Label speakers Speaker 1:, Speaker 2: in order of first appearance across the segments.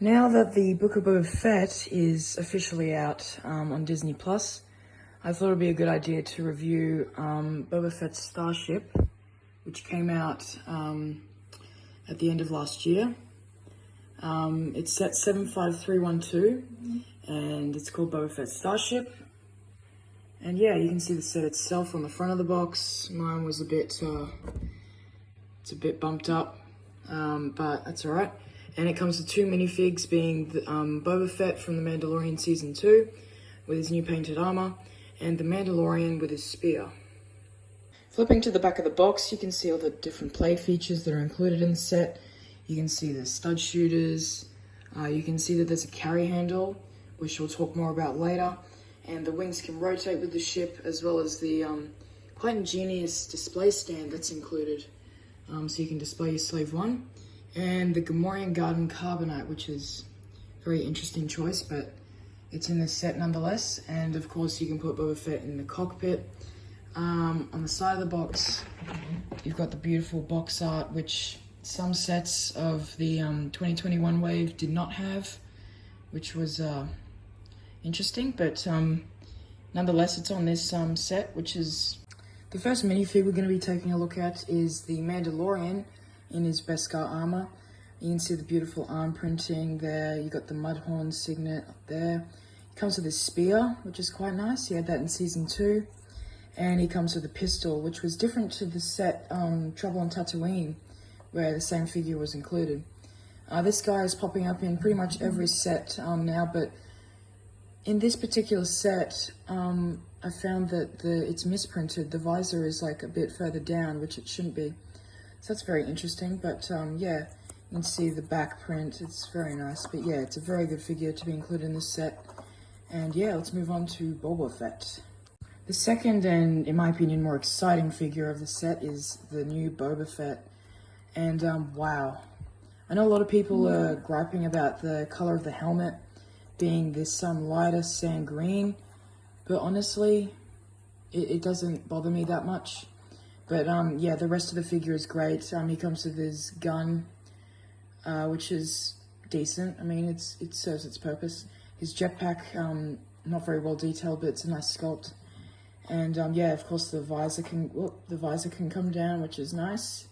Speaker 1: Now that the Book of Boba Fett is officially out on Disney Plus, I thought it would be a good idea to review Boba Fett's Starship, which came out at the end of last year. It's set 75312, and it's called Boba Fett's Starship. And yeah, you can see the set itself on the front of the box. Mine was it's a bit bumped up, but that's all right. And it comes with two minifigs, being the, Boba Fett from the Mandalorian Season 2 with his new painted armor, and the Mandalorian with his spear. Flipping to the back of the box, you can see all the different play features that are included in the set. You can see the stud shooters, you can see that there's a carry handle, which we'll talk more about later, and the wings can rotate with the ship, as well as the quite ingenious display stand that's included, so you can display your Slave 1. And the Gamorrean Garden Carbonite, which is a very interesting choice, but it's in this set nonetheless. And of course you can put Boba Fett in the cockpit. On the side of the box, you've got the beautiful box art, which some sets of the 2021 wave did not have, which was interesting, but nonetheless it's on this set, which is... The first minifig we're going to be taking a look at is the Mandalorian in his Beskar armor. You can see the beautiful arm printing there. You got the Mudhorn signet up there. He comes with his spear, which is quite nice. He had that in Season 2. And he comes with a pistol, which was different to the set Trouble on Tatooine, where the same figure was included. This guy is popping up in pretty much every set now, but in this particular set, I found that it's misprinted. The visor is like a bit further down, which it shouldn't be. So that's very interesting, but yeah, you can see the back print, it's very nice. But yeah, it's a very good figure to be included in this set. And yeah, let's move on to Boba Fett. The second, and in my opinion, more exciting figure of the set is the new Boba Fett. And wow, I know a lot of people are griping about the color of the helmet being this lighter sand green, but honestly, it doesn't bother me that much. But yeah, the rest of the figure is great. He comes with his gun, which is decent. I mean, it serves its purpose. His jetpack, not very well detailed, but it's a nice sculpt. And yeah, of course the visor can come down, which is nice.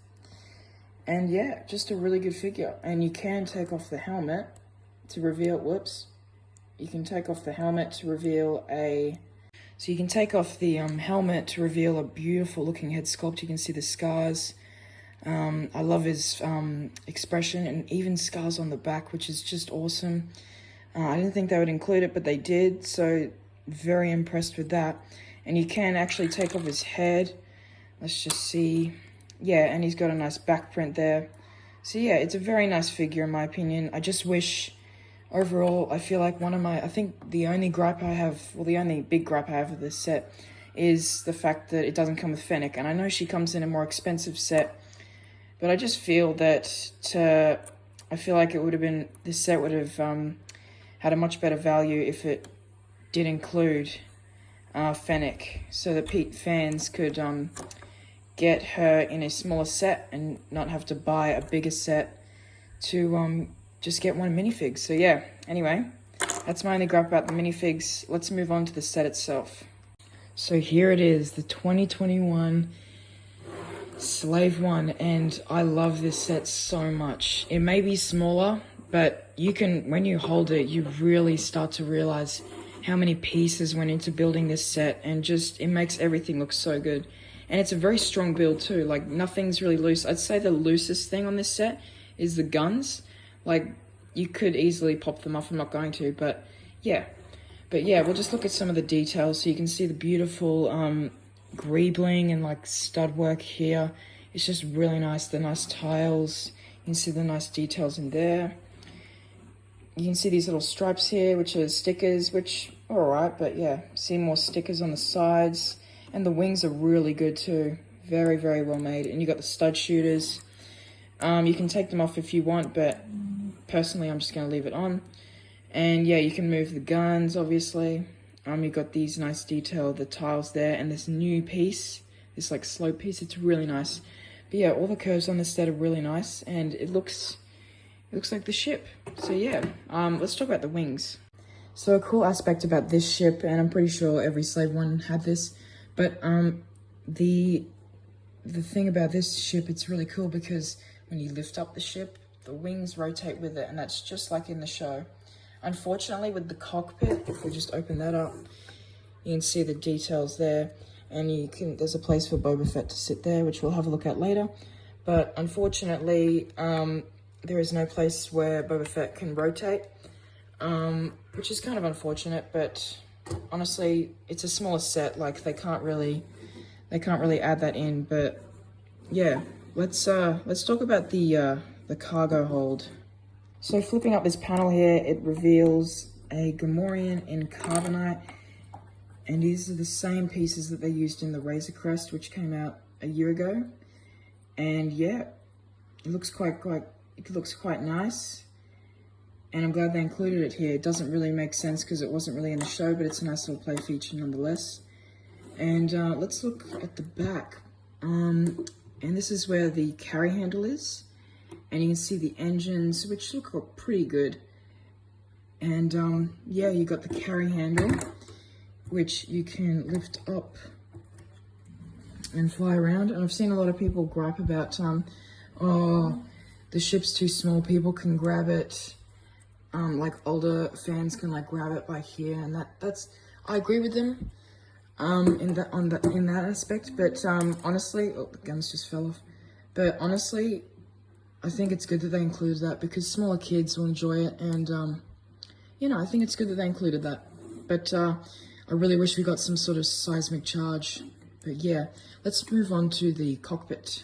Speaker 1: And yeah, just a really good figure. And you can take off the helmet to reveal, you can take off the helmet to reveal So you can take off the helmet to reveal a beautiful looking head sculpt. You can see the scars. I love his expression, and even scars on the back, which is just awesome. I didn't think they would include it, but they did, so very impressed with that. And you can actually take off his head. Let's just see. Yeah, and he's got a nice back print there. So yeah, it's a very nice figure in my opinion. I just wish... Overall, I feel like I think the only gripe I have, the only big gripe I have with this set is the fact that it doesn't come with Fennec. And I know she comes in a more expensive set, but I just feel that I feel like this set would have had a much better value if it did include Fennec, so that fans could get her in a smaller set and not have to buy a bigger set to just get one minifig. So yeah, anyway, that's my only gripe about the minifigs. Let's move on to the set itself. So here it is, the 2021 Slave 1, and I love this set so much. It may be smaller, but when you hold it, you really start to realize how many pieces went into building this set, and it makes everything look so good. And it's a very strong build too, like nothing's really loose. I'd say the loosest thing on this set is the guns. Like, you could easily pop them off. I'm not going to, but yeah. We'll just look at some of the details. So you can see the beautiful greebling and like stud work here. It's just really nice. The nice tiles. You can see the nice details in there. You can see these little stripes here, which are stickers, which are alright, but yeah. See more stickers on the sides. And the wings are really good too. Very, very well made. And you got the stud shooters. You can take them off if you want, but personally I'm just going to leave it on. And yeah, you can move the guns, obviously. You've got these nice the tiles there, and this new piece, this like slope piece, it's really nice. But yeah, all the curves on this set are really nice, and it looks it looks like the ship. So yeah, let's talk about the wings. So a cool aspect about this ship, and I'm pretty sure every Slave One had this, but the thing about this ship, it's really cool because when you lift up the ship, the wings rotate with it, and that's just like in the show. Unfortunately, with the cockpit, if we just open that up, you can see the details there, and there's a place for Boba Fett to sit there, which we'll have a look at later. But unfortunately, there is no place where Boba Fett can rotate, which is kind of unfortunate, but honestly, it's a smaller set, like they can't really add that in. But yeah, let's talk about the cargo hold. So flipping up this panel here, it reveals a Gamorrean in carbonite, and these are the same pieces that they used in the Razor Crest, which came out a year ago. And yeah, it looks quite nice, and I'm glad they included it here. It doesn't really make sense because it wasn't really in the show, but it's a nice little play feature nonetheless. And let's look at the back, and this is where the carry handle is, and you can see the engines, which look pretty good. And yeah, you got the carry handle, which you can lift up and fly around. And I've seen a lot of people gripe about, oh, the ship's too small, people can grab it, like older fans can like grab it by here, and that's I agree with them in that aspect. But honestly, oh, the guns just fell off. But honestly, I think it's good that they included that because smaller kids will enjoy it, and you know, I think it's good that they included that. But I really wish we got some sort of seismic charge. But yeah, let's move on to the cockpit.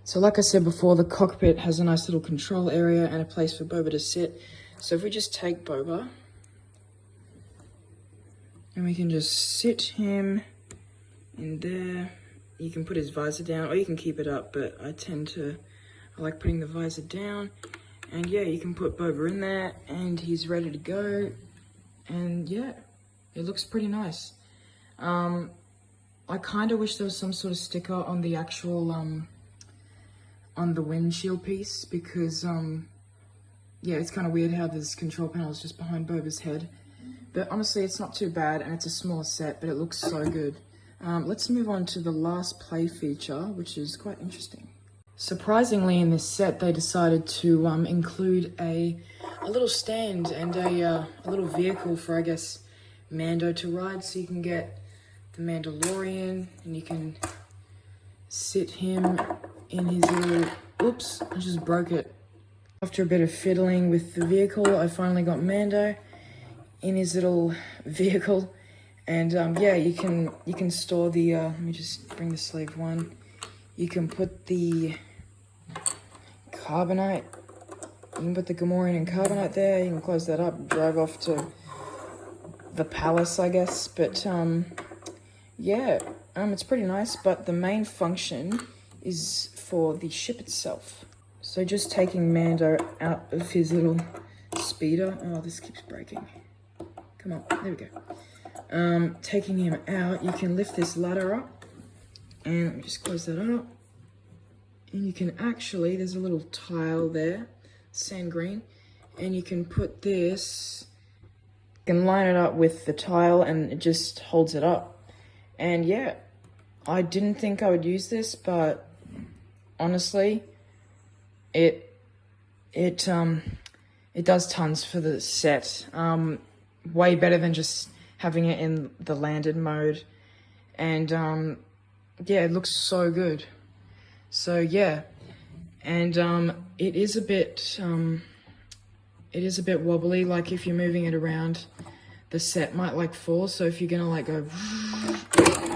Speaker 1: So like I said before, the cockpit has a nice little control area and a place for Boba to sit. So if we just take Boba, and we can just sit him in there. You can put his visor down, or you can keep it up, but I like putting the visor down. And yeah, you can put Boba in there, and he's ready to go. And yeah, it looks pretty nice. I kind of wish there was some sort of sticker on the actual, on the windshield piece, because, yeah, it's kind of weird how this control panel is just behind Boba's head. But honestly, it's not too bad, and it's a small set, but it looks so good. Let's move on to the last play feature, which is quite interesting. Surprisingly, in this set, they decided to include a little stand and a little vehicle for, I guess, Mando to ride, so you can get the Mandalorian, and you can sit him in his little... Oops, I just broke it. After a bit of fiddling with the vehicle, I finally got Mando in his little vehicle, and yeah, you can store the... let me just bring the Slave One. You can put the carbonite. You can put the Gamorrean and carbonite there. You can close that up, drive off to the palace, I guess. But yeah, it's pretty nice. But the main function is for the ship itself. So just taking Mando out of his little speeder. Oh, this keeps breaking. Come on, there we go. Taking him out, you can lift this ladder up, and let me just close that up. And you can actually, there's a little tile there, sand green, and you can put this, you can line it up with the tile, and it just holds it up. And yeah, I didn't think I would use this, but honestly, it does tons for the set. Way better than just having it in the landed mode. And yeah, it looks so good. So yeah, and it is a bit wobbly. Like if you're moving it around, the set might like fall. So if you're gonna like go,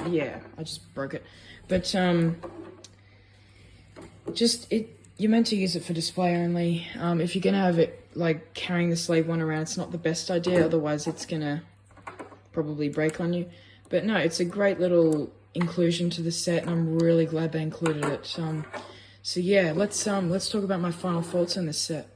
Speaker 1: yeah, I just broke it. But you're meant to use it for display only. If you're gonna have it like carrying the Slave One around, it's not the best idea. Otherwise, it's gonna probably break on you. But no, it's a great little inclusion to the set, and I'm really glad they included it. So yeah, let's talk about my final thoughts on this set.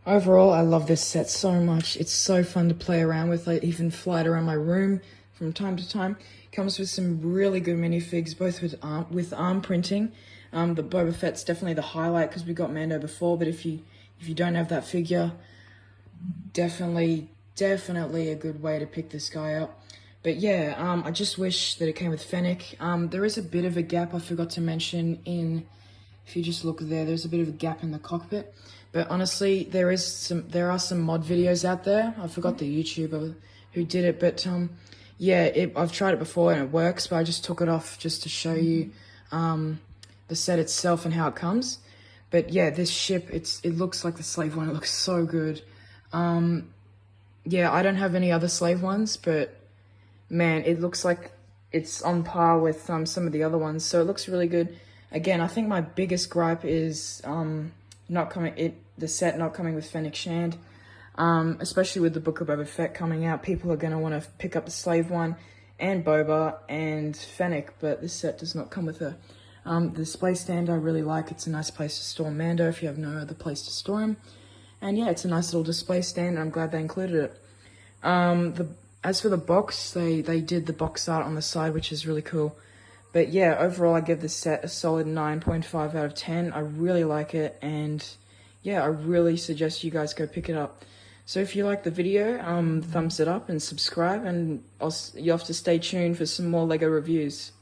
Speaker 1: Overall, I love this set so much. It's so fun to play around with. I even fly it around my room from time to time. It comes with some really good minifigs, both with arm printing. The Boba Fett's definitely the highlight because we got Mando before, but if you If you don't have that figure, definitely a good way to pick this guy up. But yeah, I just wish that it came with Fennec. There is a bit of a gap I forgot to mention in, if you just look there, there's a bit of a gap in the cockpit. But honestly, there are some mod videos out there. I forgot the YouTuber who did it, but yeah, I've tried it before and it works, but I just took it off just to show you the set itself and how it comes. But yeah, this ship, it looks like the slave one. It looks so good. Yeah, I don't have any other slave ones, but man, it looks like it's on par with some of the other ones, so it looks really good. Again, I think my biggest gripe is the set not coming with Fennec Shand. Especially with the Book of Boba Fett coming out, people are going to want to pick up the slave one and Boba and Fennec, but this set does not come with her. The display stand I really like. It's a nice place to store Mando if you have no other place to store him. And yeah, it's a nice little display stand. I'm glad they included it. As for the box, they did the box art on the side, which is really cool. But yeah, overall I give this set a solid 9.5 out of 10. I really like it, and yeah, I really suggest you guys go pick it up. So if you like the video, thumbs it up and subscribe, and you'll have to stay tuned for some more LEGO reviews.